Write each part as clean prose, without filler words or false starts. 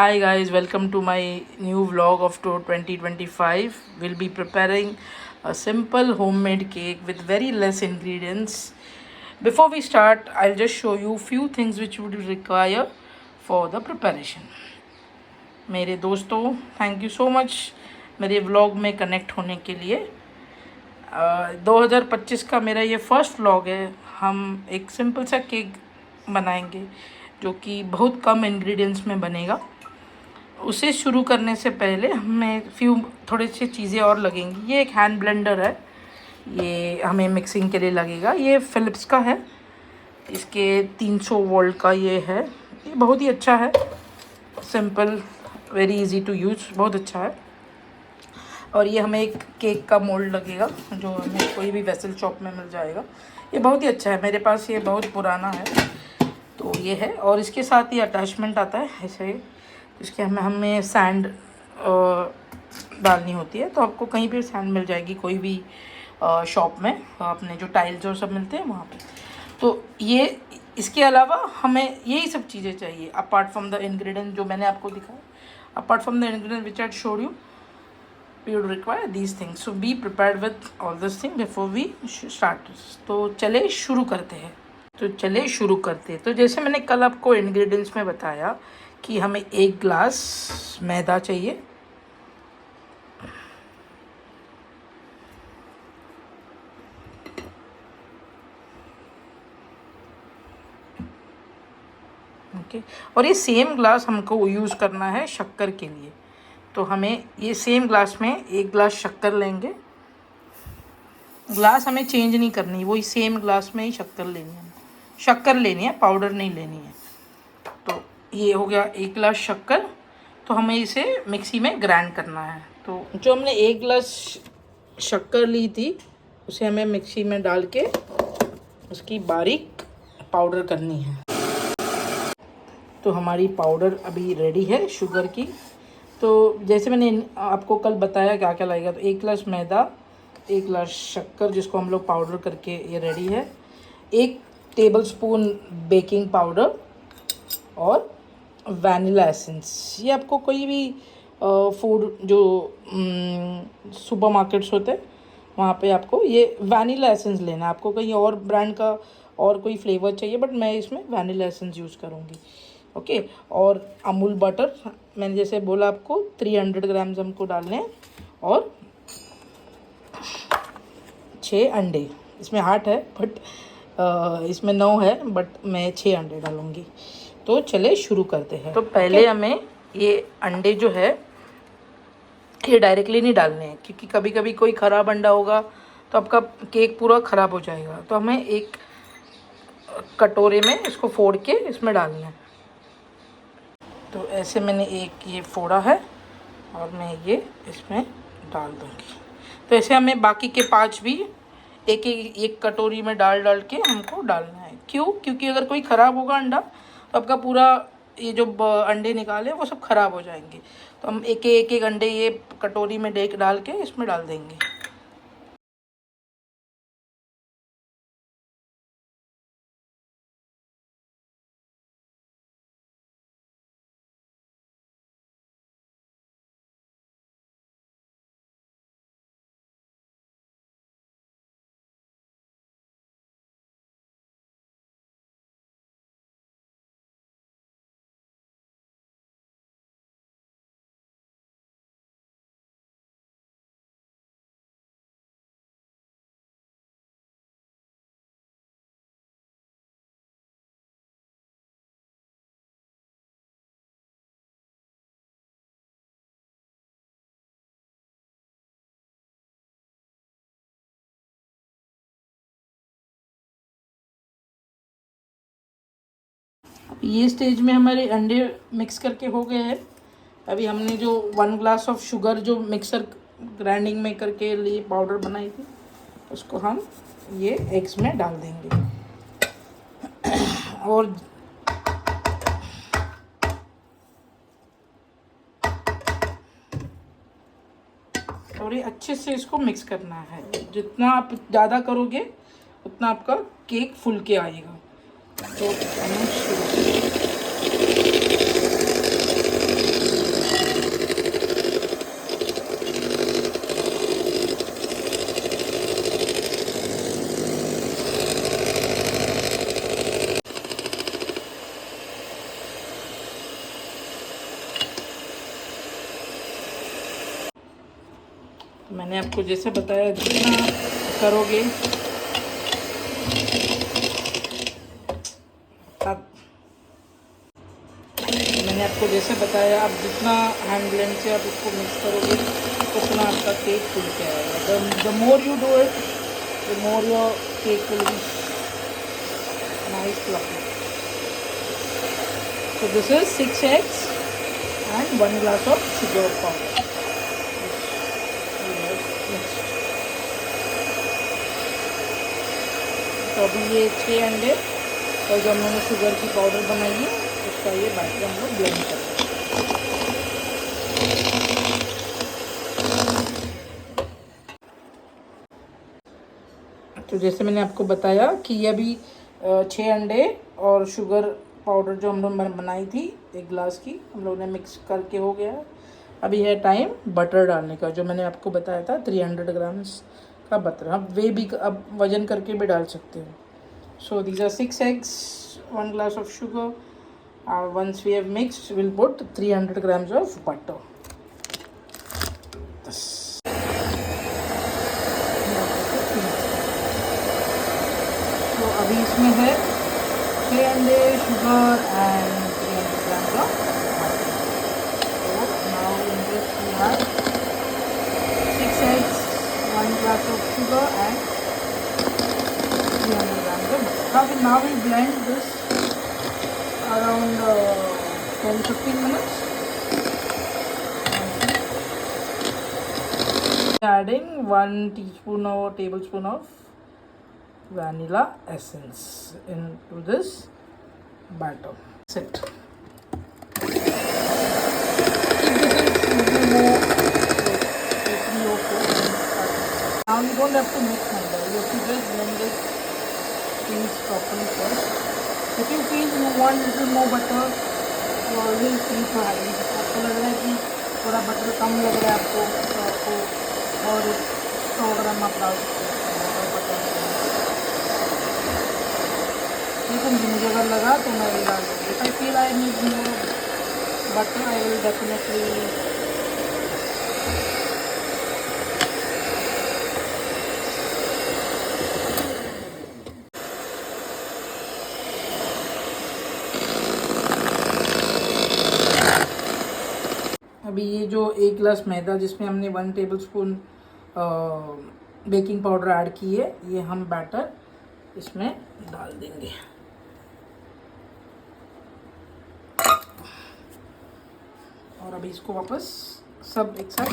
Hi guys, welcome to my new vlog of Tour 2025. We'll be preparing a simple homemade cake with very less ingredients. Before we start, I'll just show you few things which would require for the preparation. मेरे दोस्तों, thank you so much मेरे vlog में connect होने के लिए। 2025 का मेरा ये फर्स्ट व्लॉग है। हम एक सिंपल सा केक बनाएंगे जो कि बहुत कम इंग्रेडिएंट्स में बनेगा। उसे शुरू करने से पहले हमें थोड़े से चीज़ें और लगेंगी। ये एक हैंड ब्लेंडर है, ये हमें मिक्सिंग के लिए लगेगा। ये फ़िलिप्स का है, इसके 300 वोल्ट का ये है। ये बहुत ही अच्छा है, simple, very easy to use, बहुत अच्छा है। और ये हमें एक केक का मोल्ड लगेगा जो हमें कोई भी वेसल शॉप में मिल जाएगा। ये बहुत ही अच्छा है, मेरे पास ये बहुत पुराना है तो ये है। और इसके साथ ही अटैचमेंट आता है ऐसे, इसके हमें सैंड डालनी होती है, तो आपको कहीं भी सैंड मिल जाएगी, कोई भी शॉप में अपने जो टाइल्स और सब मिलते हैं वहाँ पे। तो ये इसके अलावा हमें यही सब चीज़ें चाहिए अपार्ट फ्रॉम द इंग्रेडिएंट जो मैंने आपको दिखाया। Apart from the ingredient which I showed you, we would require these things, so be prepared with all this thing before we start. तो चले शुरू करते हैं। तो जैसे मैंने कल आपको इंग्रेडिएंट्स में बताया कि हमें 1 ग्लास मैदा चाहिए, ओके। और ये सेम ग्लास हमको यूज़ करना है शक्कर के लिए, तो हमें ये सेम ग्लास में 1 ग्लास शक्कर लेंगे। ग्लास हमें चेंज नहीं करनी, वही सेम ग्लास में ही शक्कर लेनी है, पाउडर नहीं लेनी है। तो ये हो गया 1 ग्लास शक्कर। तो हमें इसे मिक्सी में ग्राइंड करना है। तो जो हमने 1 ग्लास शक्कर ली थी उसे हमें मिक्सी में डाल के उसकी बारीक पाउडर करनी है। तो हमारी पाउडर अभी रेडी है शुगर की। तो जैसे मैंने आपको कल बताया क्या क्या लगेगा, तो 1 ग्लास मैदा, 1 ग्लास शक्कर जिसको हम लोग पाउडर करके ये रेडी है, 1 टेबलस्पून बेकिंग पाउडर और वैनिला एसेंस। ये आपको कोई भी फूड जो सुपरमार्केट्स होते हैं वहाँ पे आपको ये वैनिला एसेंस लेना है। आपको कहीं और ब्रांड का और कोई फ्लेवर चाहिए, बट मैं इसमें वैनिला एसेंस यूज़ करूँगी, ओके। और अमूल बटर मैंने जैसे बोला आपको 300 ग्राम्स हमको डालने हैं, और 6 अंडे। इसमें 8 है बट इसमें 9 है, बट मैं 6 अंडे डालूँगी। तो चले शुरू करते हैं। तो पहले हमें ये अंडे जो है ये डायरेक्टली नहीं डालने हैं, क्योंकि कभी कभी कोई ख़राब अंडा होगा तो आपका केक पूरा ख़राब हो जाएगा। तो हमें एक कटोरे में इसको फोड़ के इसमें डालना है। तो ऐसे मैंने एक ये फोड़ा है और मैं ये इसमें डाल दूँगी। तो ऐसे हमें बाकी के 5 भी एक कटोरी में डाल के हमको डालना है। क्यों? क्योंकि अगर कोई ख़राब होगा अंडा तो आपका पूरा ये जो अंडे निकाले वो सब ख़राब हो जाएंगे। तो हम एक अंडे ये कटोरी में डाल के इसमें डाल देंगे। ये स्टेज में हमारे अंडे मिक्स करके हो गए हैं। अभी हमने जो 1 ग्लास ऑफ शुगर जो मिक्सर ग्राइंडिंग में करके लिए पाउडर बनाई थी उसको हम ये एग्स में डाल देंगे। और ये अच्छे से इसको मिक्स करना है। जितना आप ज़्यादा करोगे उतना आपका केक फूल के आएगा। तो मैंने आपको जैसे बताया जितना करोगे आप, मैंने आपको जैसे बताया आप जितना हैंड ब्लेंड से आप इसको मिक्स करोगे उतना आपका केक फूल के आएगा. The more you do it the more your cake will be nice fluffy. So this is 6 eggs and 1 glass of sugar powder. तो अभी ये 6 अंडे और जो हमने शुगर की पाउडर बनाई है उसका ये बैटर हम लोग ब्लेंड करेंगे. तो जैसे मैंने आपको बताया कि ये अभी 6 अंडे और शुगर पाउडर जो हम लोग बनाई थी 1 गिलास की हम लोग ने मिक्स करके हो गया है. अभी है टाइम बटर डालने का. जो मैंने आपको बताया था 300 ग्राम्स का बटर. आप भी अब वजन करके भी डाल सकते हो. So these are 6 eggs, 1 glass of sugar. Once we have mixed, we'll put 300 grams of butter. तो अभी इसमें है 6 अंडे, sugar and 300 grams of butter. So now in this we have 6 eggs, 1 glass of sugar and 300 grams of butter. Now we blend this around 10-15 minutes. Adding 1 teaspoon or tablespoon of vanilla essence into this batter. That's it. Now you don't have to mix either. You have to just blend this things properly first. If you feel you want little more butter, you always feel for adding. आपको लग रहा है कि थोड़ा butter कम लग रहा है आपको तो आपको और 100 ग्राम आप डाल सकते हो और बटर. ठीक है, मुझे अगर लगा तो मैं वही डाल दूँगी. If I feel I need more butter, I will definitely. अभी ये जो 1 गिलास मैदा जिसमें हमने 1 टेबलस्पून बेकिंग पाउडर ऐड की है ये हम बैटर इसमें डाल देंगे. और अभी इसको वापस सब एक साथ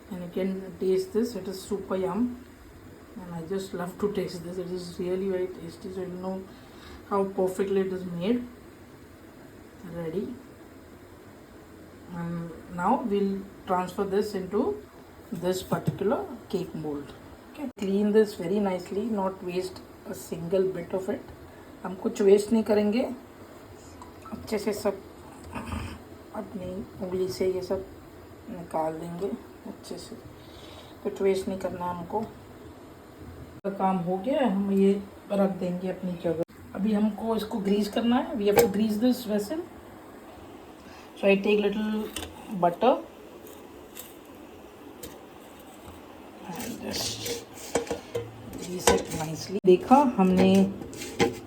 and you can taste this. It is super yum and I just love to taste this. It is really very tasty, so you know how perfectly it is made. Ready. Now we'll transfer this into this particular cake mold. Okay, clean this very nicely, not waste a single bit of it. हम कुछ waste नहीं करेंगे. अच्छे से सब अपनी उंगली से ये सब निकाल देंगे अच्छे से. कुछ वेस्ट नहीं करना हमको. काम हो गया है, हम ये रख देंगे अपनी जगह. अभी हमको इसको ग्रीस करना है. We have to grease this vessel. So I take little butter and just grease it nicely. देखा हमने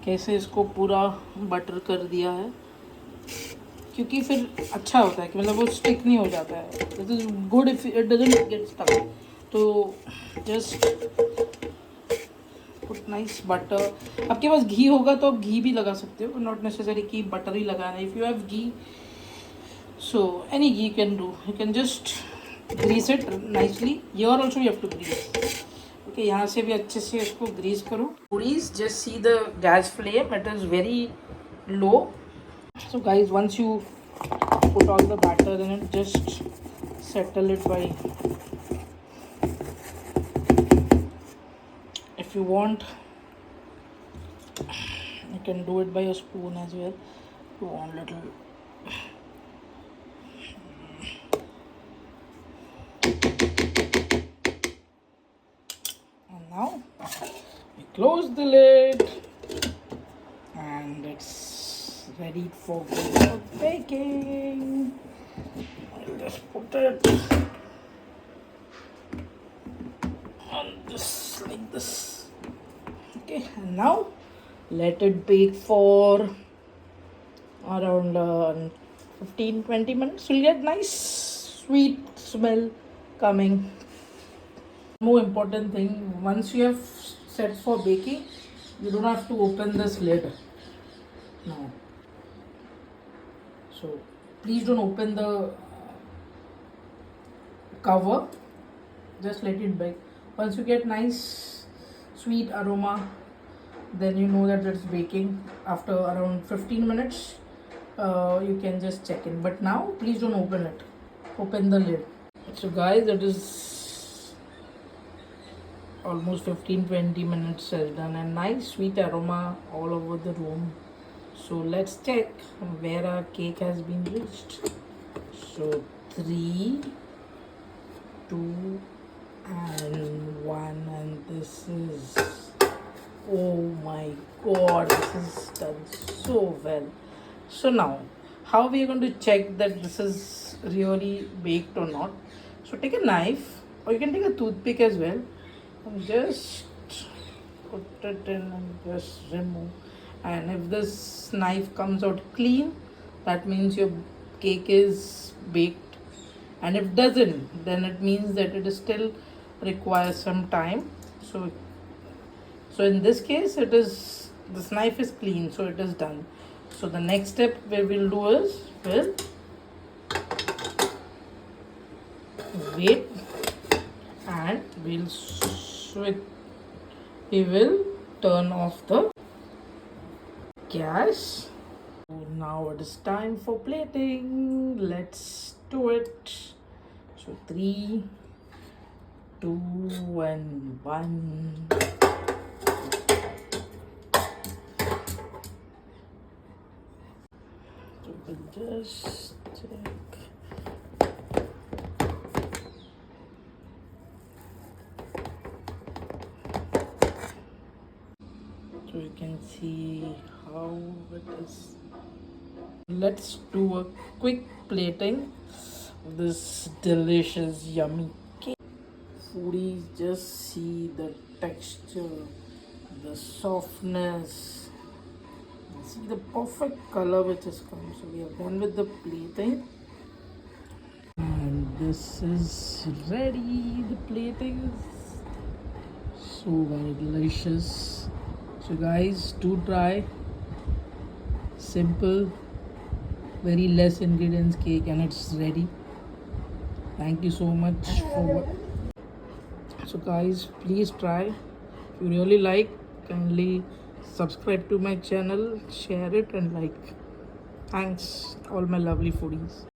कैसे इसको पूरा बटर कर दिया है क्योंकि फिर अच्छा होता है कि मतलब वो स्टिक नहीं हो जाता है. It is good if it doesn't get stuck. तो जस्ट पुट नाइस बटर. आपके पास घी होगा तो आप घी भी लगा सकते हो. नॉट नेसेसरी कि बटर ही लगाना है. If you have ghee, so any ghee you can do. You can just grease it nicely. Here also you have to grease. Okay, यहाँ से भी अच्छे से इसको grease करो. Please just see the gas flame. It is very low. So guys, once you put all the batter in it, just settle it by. If you want, you can do it by a spoon as well. If you want little. close the lid, and it's ready for baking. I'll just put it on this like this. Okay, and now let it bake for around 15-20 minutes. You'll get nice sweet smell coming. More important thing, once you have set for baking, you don't have to open this lid now. So please don't open the cover, just let it bake. Once you get nice sweet aroma, then you know that it's baking. After around 15 minutes you can just check in, but now please don't open it, open the lid. So guys, it is almost 15-20 minutes has done, and nice sweet aroma all over the room. So let's check where our cake has been reached. So 3, 2 and 1, and this is, oh my god, this is done so well. So now how we are going to check that this is really baked or not? So take a knife, or you can take a toothpick as well, and just put it in and just remove. And if this knife comes out clean, that means your cake is baked, and if doesn't, then it means that it is still requires some time. So in this case, it is, this knife is clean, so it is done. So the next step we will do is we'll wait, and we'll switch. We will turn off the gas. So now it is time for plating. Let's do it. So 3, 2 and 1. So we'll just check. So you can see how it is. Let's do a quick plating of this delicious yummy cake. Foodies, just see the texture, the softness, see the perfect color which has come. So we are done with the plating, and this is ready. The plating is so very delicious. So guys, do try. Simple, very less ingredients cake, and it's ready. Thank you so much for. So guys, please try. If you really like, kindly subscribe to my channel, share it and like. Thanks all my lovely foodies.